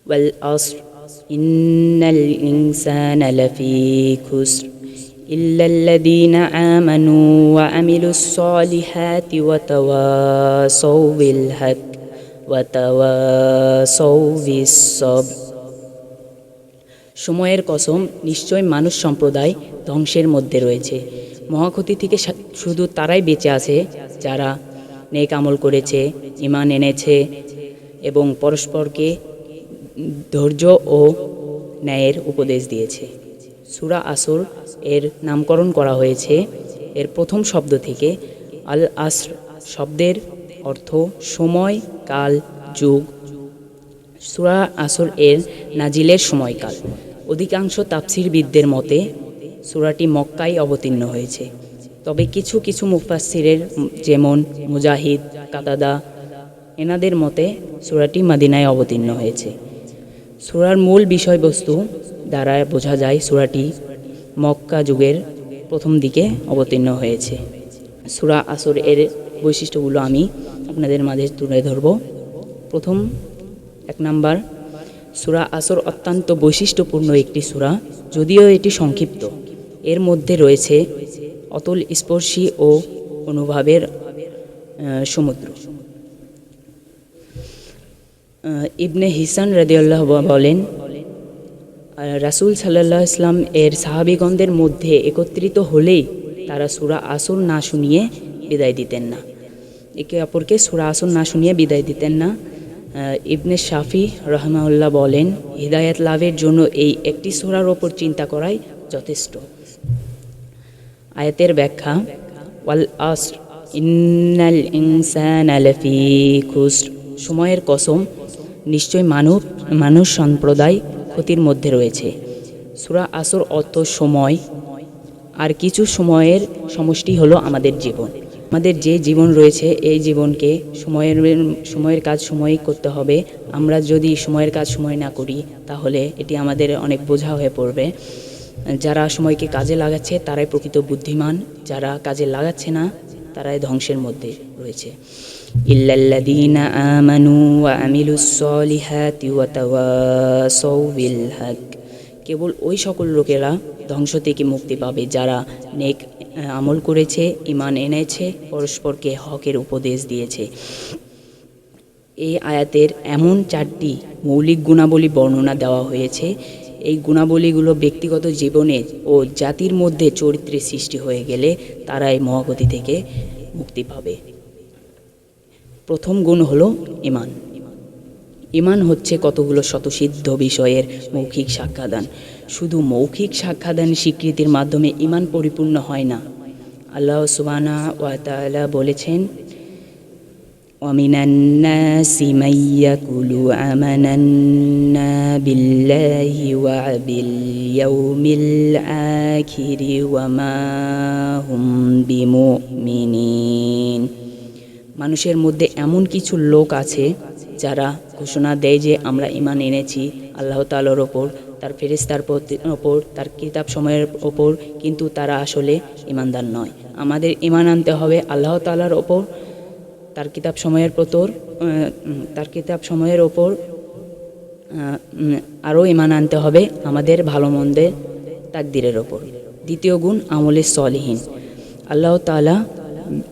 ওয়াল আসর ইন্নাল ইনসানা লাফি খুসর ইল্লাল্লাযীনা আমানু ওয়া আমিলুস সলিহাতি ওয়া তাওয়াসাউ বিল হক ওয়া তাওয়াসাউ বিস সবর। সময়ের কসম, নিশ্চয় মানুষ সম্প্রদায় ধ্বংসের মধ্যে রয়েছে। মহাক্ষতি থেকে শুধু তারাই বেঁচে আছে যারা নেক আমল করেছে, ঈমান এনেছে এবং পরস্পরকে ধৈর্য ও ন্যায়ের উপদেশ দিয়েছে। সূরা আসর এর নামকরণ করা হয়েছে এর প্রথম শব্দ থেকে। আল আসর শব্দের অর্থ সময়, কাল, যুগ। সূরা আসর এর নাজিলের সময়কাল। অধিকাংশ তাফসীরবিদদের মতে সূরাটি মক্কায় অবতীর্ণ হয়েছে, তবে কিছু কিছু মুফাসসিরের যেমন মুজাহিদ, কাতাদা এনাদের মতে সূরাটি মদিনায় অবতীর্ণ হয়েছে। সূরার মূল বিষয়বস্তু দ্বারা বোঝা যায় সূরাটি মক্কা যুগের প্রথম দিকে অবতীর্ণ হয়েছে। সূরা আসর এর বৈশিষ্ট্যগুলো আমি আপনাদের মাঝে তুলে ধরব। প্রথম 1 নাম্বার, সূরা আসর অত্যন্ত বৈশিষ্ট্যপূর্ণ একটি সূরা। যদিও এটি সংক্ষিপ্ত, এর মধ্যে রয়েছে অতুল স্পর্শী ও অনুভবের সমুদ্র। ইবনে হিসান রাদিয়াল্লাহু বলেন, রাসূল সাল্লাল্লাহু আলাইহি ওয়াসাল্লাম এর সাহাবীগণদের মধ্যে একত্রিত হলেই তারা সূরা আসর না শুনিয়ে বিদায় দিতেন না। একে অপরকে সূরা আসর না শুনিয়ে বিদায় দিতেন না। ইবনে শাফি রাহমাহুল্লাহ বলেন, হিদায়াত লাভের জন্য এই একটি সূরার ওপর চিন্তা করাই যথেষ্ট। আয়াতের ব্যাখ্যা, ওয়াল আসর ইন্নাল ইনসানা লাফি খুসর। সময়ের কসম, নিশ্চয় মানুষ সম্প্রদায় ক্ষতির মধ্যে রয়েছে। সূরা আসর অর্থ সময়, আর কিছু সময়ের সমষ্টি হলো আমাদের জীবন। আমাদের যে জীবন রয়েছে এই জীবনকে সময়ের কাজ সময়ই করতে হবে। আমরা যদি সময়ের কাজ সময় না করি তাহলে এটি আমাদের অনেক বোঝা হয়ে পড়বে। যারা সময়কে কাজে লাগাচ্ছে তারাই প্রকৃত বুদ্ধিমান, যারা কাজে লাগাচ্ছে না তারাই ধ্বংসের মধ্যে রয়েছে। ইল্লাল্লাযীনা আমানু ওয়া আমিলুস সলিহাতি ওয়া তাওয়াসাউ বিল হক। কেবল ওই সকল লোকেরা ধ্বংস থেকে মুক্তি পাবে যারা নেক আমল করেছে, ঈমান এনেছে, পরস্পরকে হকের উপদেশ দিয়েছে। এই আয়াতের এমন 4টি মৌলিক গুণাবলী বর্ণনা দেওয়া হয়েছে। এই গুণাবলীগুলো ব্যক্তিগত জীবনে ও জাতির মধ্যে চরিত্রের সৃষ্টি হয়ে গেলে তারা এই মহাগতি থেকে মুক্তি পাবে। প্রথম গুণ হলো ঈমান। ঈমান হচ্ছে কতগুলো স্বতঃসিদ্ধ বিষয়ের মৌখিক সাক্ষ্যদান। শুধু মৌখিক সাক্ষ্যদান স্বীকৃতির মাধ্যমে ঈমান পরিপূর্ণ হয় না। আল্লাহ সুবহানাহু ওয়া তাআলা বলেছেন, ওয়ামিনান নাসি মান ইয়াকুলু আমানান্না বিল্লাহি ওয়া বিল ইয়াউমিল আখিরি ওয়া মা হুম বিমুমিনিন। মানুষের মধ্যে এমন কিছু লোক আছে যারা ঘোষণা দেয় যে আমরা ঈমান এনেছি আল্লাহ তাআলার ওপর, তার ফেরেশতার ওপর, তার কিতাব সময়ের ওপর, কিন্তু তারা আসলে ঈমানদার নয়। আমাদের ঈমান আনতে হবে আল্লাহ তাআলার ওপর, তার কিতাব সময়ের ওপর, আরও ঈমান আনতে হবে আমাদের ভালো মন্দের তাকদীরের ওপর। দ্বিতীয় গুণ, আমলে সলিহিন।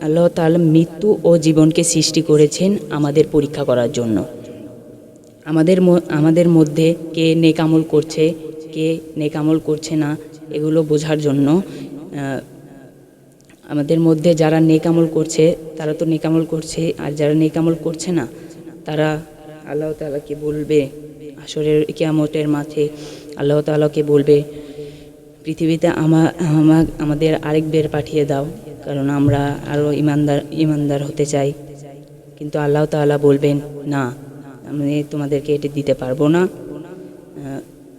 আল্লাহ তাআলা মৃত্যু ও জীবনকে সৃষ্টি করেছেন আমাদের পরীক্ষা করার জন্য। আমাদের মধ্যে কে নেক আমল করছে, কে নেক আমল করছে না এগুলো বোঝার জন্য। আমাদের মধ্যে যারা নেক আমল করছে তারা তো নেক আমল করছে, আর যারা নেক আমল করছে না তারা আল্লাহ তাআলাকে বলবে, হাশরের কিয়ামতের মাঠে আল্লাহ তাআলাকে বলবে, পৃথিবীতে আমাদের আরেক বের পাঠিয়ে দাও, কারণ আমরা আরও ইমানদার হতে চাই। কিন্তু আল্লাহ তাআলা বলবেন, না, আমি তোমাদেরকে এটি দিতে পারবো না।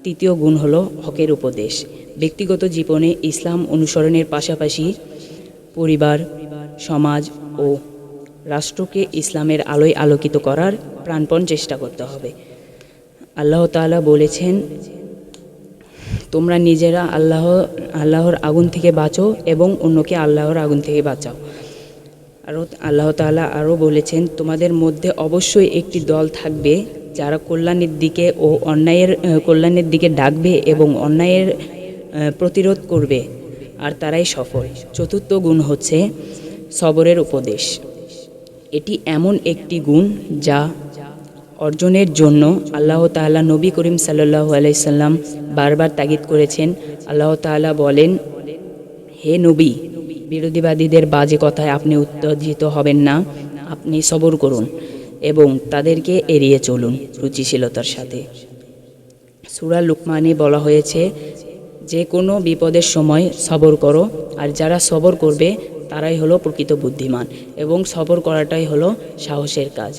তৃতীয় গুণ হলো হকের উপদেশ। ব্যক্তিগত জীবনে ইসলাম অনুসরণের পাশাপাশি পরিবার, সমাজ ও রাষ্ট্রকে ইসলামের আলোয় আলোকিত করার প্রাণপণ চেষ্টা করতে হবে। আল্লাহ তাআলা বলেছেন, তোমরা নিজেরা আল্লাহর আগুন থেকে বাঁচো এবং অন্যকে আল্লাহর আগুন থেকে বাঁচাও। আরও আল্লাহ তাআলা আরও বলেছেন, তোমাদের মধ্যে অবশ্যই একটি দল থাকবে যারা কল্যাণের দিকে ও অন্যায়ের কল্যাণের দিকে ডাকবে এবং অন্যায়ের প্রতিরোধ করবে, আর তারাই সফল। চতুর্থ গুণ হচ্ছে সবরের উপদেশ। এটি এমন একটি গুণ যা অর্জনের জন্য আল্লাহ তাআলা নবী করিম সাল্লাল্লাহু আলাইহি সাল্লাম বারবার তাগিদ করেছেন। আল্লাহ তাআলা বলেন, হে নবী, বিরোধীবাদীদের বাজে কথায় আপনি উত্তেজিত হবেন না, আপনি সবর করুন এবং তাদেরকে এড়িয়ে চলুন রুচিশীলতার সাথে। সূরা লুকমানে বলা হয়েছে, যে কোনো বিপদের সময় সবর করো, আর যারা সবর করবে তারাই হলো প্রকৃত বুদ্ধিমান, এবং সবর করাটাই হলো সাহসের কাজ।